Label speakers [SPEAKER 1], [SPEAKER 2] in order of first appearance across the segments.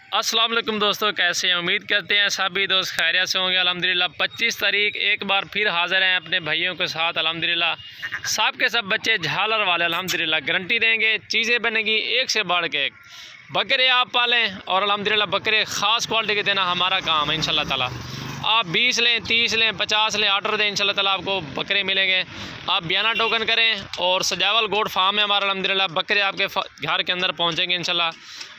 [SPEAKER 1] अस्सलाम वालेकुम दोस्तों, कैसे हैं? उम्मीद करते हैं सभी दोस्त खैरियत से होंगे। अल्हम्दुलिल्लाह 25 तारीख एक बार फिर हाज़िर हैं अपने भाइयों के साथ। अल्हम्दुलिल्लाह सब के सब बच्चे झालर वाले अल्हम्दुलिल्लाह गारंटी देंगे, चीज़ें बनेगी एक से बढ़ के एक। बकरे आप पालें और अल्हम्दुलिल्लाह बकरे ख़ास क्वालिटी के देना हमारा काम है इंशाल्लाह ताला। आप 20 लें, 30 लें, 50 लें, ऑर्डर दें, इंशाल्लाह ताला आपको बकरे मिलेंगे। आप बयाना टोकन करें और सजावल गोट फार्म है हमारा अल्हम्दुलिल्लाह, बकरे आपके घर के अंदर पहुंचेंगे इंशाल्लाह।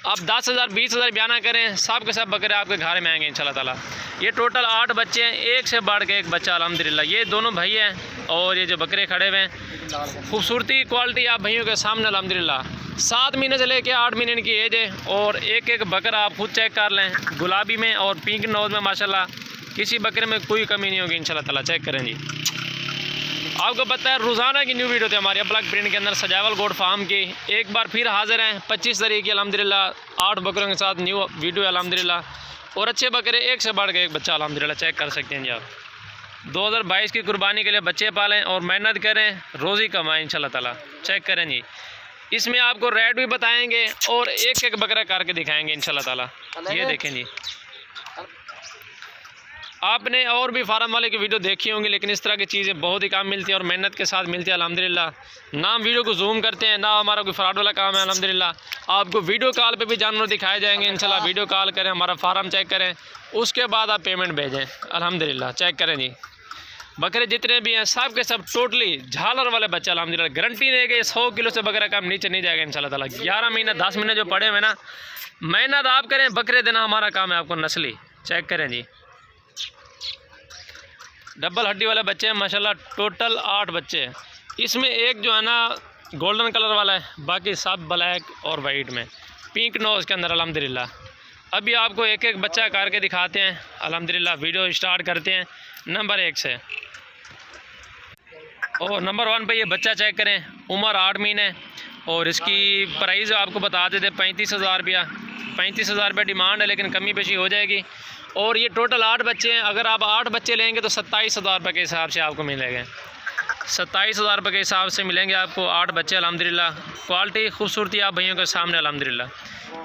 [SPEAKER 1] आप 10,000 20,000 बयाना करें, सब के सब बकरे आपके घर में आएंगे इंशाल्लाह ताला। ये टोटल 8 बच्चे हैं, एक से बढ़ के एक बच्चा अल्हम्दुलिल्लाह। ये दोनों भाई हैं और ये जो बकरे खड़े हुए हैं, खूबसूरती क्वालिटी आप भाइयों के सामने अल्हम्दुलिल्लाह। 7 महीने से लेके 8 महीने इनकी एज है और एक एक बकरा आप खुद चेक कर लें, गुलाबी में और पिंक नोज में माशाल्लाह किसी बकरे में कोई कमी नहीं होगी इंशाल्लाह ताला। चेक करें जी। आपको पता है रोज़ाना की न्यू वीडियो थी हमारी ब्लॉक प्रिंट के अंदर सजावल गोट फार्म की। एक बार फिर हाजिर हैं 25 तारीख की अल्हम्दुलिल्लाह 8 बकरों के साथ न्यू वीडियो अल्हम्दुलिल्लाह। और अच्छे बकरे एक से बढ़ के एक बच्चा अल्हम्दुलिल्लाह। चेक कर सकते हैं जी आप। 2022 की कुर्बानी के लिए बच्चे पालें और मेहनत करें, रोज़ी कमाएं इंशाल्लाह ताला। चेक करें जी। इसमें आपको रेट भी बताएंगे और एक एक बकरा करके दिखाएंगे इंशाल्लाह ताला। ये देखें जी, आपने और भी फार्म वाले की वीडियो देखी होंगी, लेकिन इस तरह की चीज़ें बहुत ही कम मिलती हैं और मेहनत के साथ मिलती है अल्हम्दुलिल्लाह। ना हम वीडियो को जूम करते हैं, ना हमारा कोई फ्रॉड वाला काम है अल्हम्दुलिल्लाह। आपको वीडियो कॉल पे भी जानवर दिखाए जाएंगे इंशाल्लाह। वीडियो कॉल करें, हमारा फार्म चेक करें, उसके बाद आप पेमेंट भेजें अल्हम्दुलिल्लाह। चेक करें जी। बकरे जितने भी हैं सब के सब टोटली झालर वाले बच्चे अल्हम्दुलिल्लाह। गारंटी देंगे 100 किलो से बकरा कम नीचे नहीं जाएगा इंशाल्लाह ताला। 11 महीने 10 महीने जो पड़े हुए ना, मेहनत आप करें, बकरे देना हमारा काम है आपको नस्ली। चेक करें जी। डबल हड्डी वाले बच्चे हैं माशाल्लाह। टोटल 8 बच्चे हैं। इसमें एक जो है ना गोल्डन कलर वाला है, बाकी सब ब्लैक और वाइट में, पिंक नोज के अंदर अल्हम्दुलिल्लाह। अभी आपको एक एक बच्चा करके दिखाते हैं अल्हम्दुलिल्लाह। वीडियो स्टार्ट करते हैं नंबर 1 से। और नंबर 1 पे ये बच्चा चेक करें, उम्र 8 महीने और इसकी प्राइस आपको बता देते 35,000 रुपया। 35,000 रुपया डिमांड है, लेकिन कमी पेशी हो जाएगी। और ये टोटल 8 बच्चे हैं। अगर आप 8 बच्चे लेंगे तो 27,000 रुपये के हिसाब से आपको मिलेंगे। 27,000 रुपये के हिसाब से मिलेंगे आपको 8 बच्चे अल्हम्दुलिल्लाह। क्वालिटी खूबसूरती आप भैया के सामने अल्हम्दुलिल्लाह।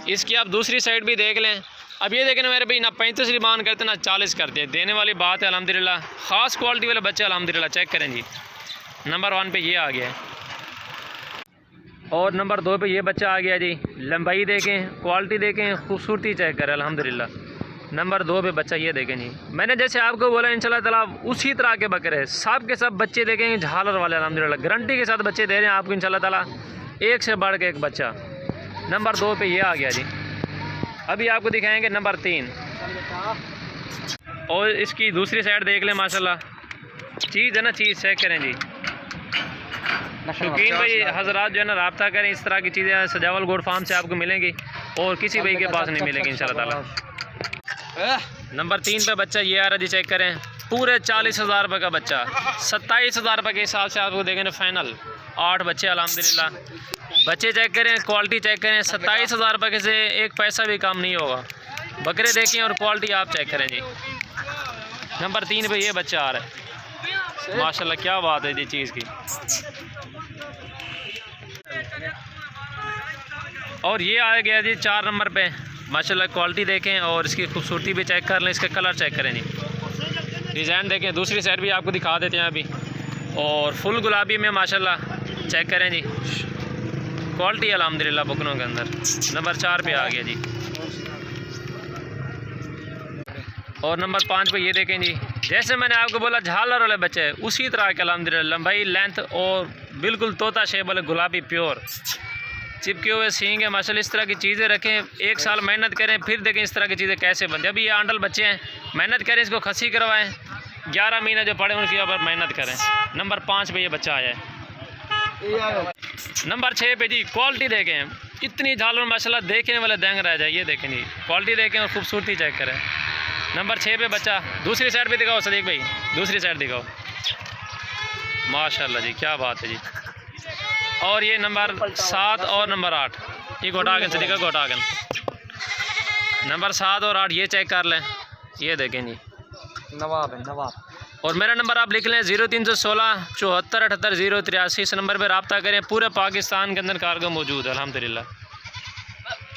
[SPEAKER 1] इसकी आप दूसरी साइड भी देख लें। अब ये देखें मेरे भाई, ना 35 डिमांड करते ना 40 करते हैं, देने वाली बात है अल्हम्दुलिल्लाह। ख़ास क्वालिटी वाले बच्चे अल्हम्दुलिल्लाह। चेक करें जी। नंबर 1 पे ये आ गया है और नंबर 2 पे ये बच्चा आ गया जी। लंबाई देखें, क्वालिटी देखें, खूबसूरती चेक करें अल्हम्दुलिल्लाह। नंबर 2 पे बच्चा ये देखें जी। मैंने जैसे आपको बोला इंशाल्लाह ताला उसी तरह के बकरे सब के सब बच्चे देखेंगे झालर वाले अल्हम्दुलिल्लाह। गारंटी के साथ बच्चे दे रहे हैं आपको इंशाल्लाह ताला, एक से बढ़ के एक बच्चा। नंबर 2 पे ये आ गया जी। अभी आपको दिखाएंगे नंबर 3 और इसकी दूसरी साइड देख लें माशाल्लाह। चीज़ है ना, चीज़ चेक करें जी। शौकीन भाई हजरात जो है ना रब्ता करें, इस तरह की चीज़ें सजावल गोट फार्म से आपको मिलेंगी और किसी भाई के पास नहीं मिलेगी इंशाल्लाह ताला। नंबर 3 पे बच्चा ये आ रहा जी। चेक करें, पूरे 40,000 रुपये का बच्चा। 27,000 रुपये के हिसाब से आपको देखेंगे फाइनल 8 बच्चे अल्हम्दुलिल्लाह। बच्चे चेक करें, क्वालिटी चेक करें। 27,000 रुपये के से एक पैसा भी कम नहीं होगा। बकरे देखें और क्वालिटी आप चेक करें जी। नंबर 3 पे ये बच्चा आ रहा है माशाल्लाह। क्या बात है जी चीज़ की। और ये आ गया जी 4 नंबर पे माशाल्लाह। क्वालिटी देखें और इसकी खूबसूरती भी चेक कर लें, इसका कलर चेक करें जी। डिज़ाइन देखें, दूसरी साइड भी आपको दिखा देते हैं अभी। और फुल गुलाबी में माशाल्लाह। चेक करें जी। क्वालिटी अल्हम्दुलिल्लाह बकरों के अंदर। नंबर 4 पे आ गया जी। और नंबर 5 पे ये देखें जी। जैसे मैंने आपको बोला झालर वाले बच्चे उसी तरह के अल्हम्दुलिल्लाह। लंबाई, लेंथ और बिल्कुल तोता शेप वाले गुलाबी प्योर चिपके हुए सींग है माशाल्लाह। इस तरह की चीज़ें रखें, एक साल मेहनत करें, फिर देखें इस तरह की चीज़ें कैसे बनती है। अभी ये आंडल बच्चे हैं, मेहनत करें, इसको खसी करवाएं। 11 महीने जो पड़े उनके ऊपर मेहनत करें। नंबर 5 पे ये बच्चा आया है। नंबर 6 पे जी क्वालिटी देखें, इतनी झालर माशाल्लाह देखने वाले दंग रह जाए। ये देखें जी, क्वालिटी देखें और खूबसूरती चेक करें। नंबर 6 पे बच्चा। दूसरी साइड भी दिखाओ सदीक भाई, दूसरी साइड दिखाओ माशाल्लाह जी। क्या बात है जी। और ये नंबर 7 और नंबर 8 ये घोटागन से दिखा, घोटागन नंबर 7 और 8 ये चेक कर लें। ये देखें जी,
[SPEAKER 2] नवाब है नवाब।
[SPEAKER 1] और मेरा नंबर आप लिख लें 0316 74 78 083। इस नंबर पर रब्ता करें। पूरे पाकिस्तान के अंदर कार्गो मौजूद है अल्हम्दुलिल्लाह।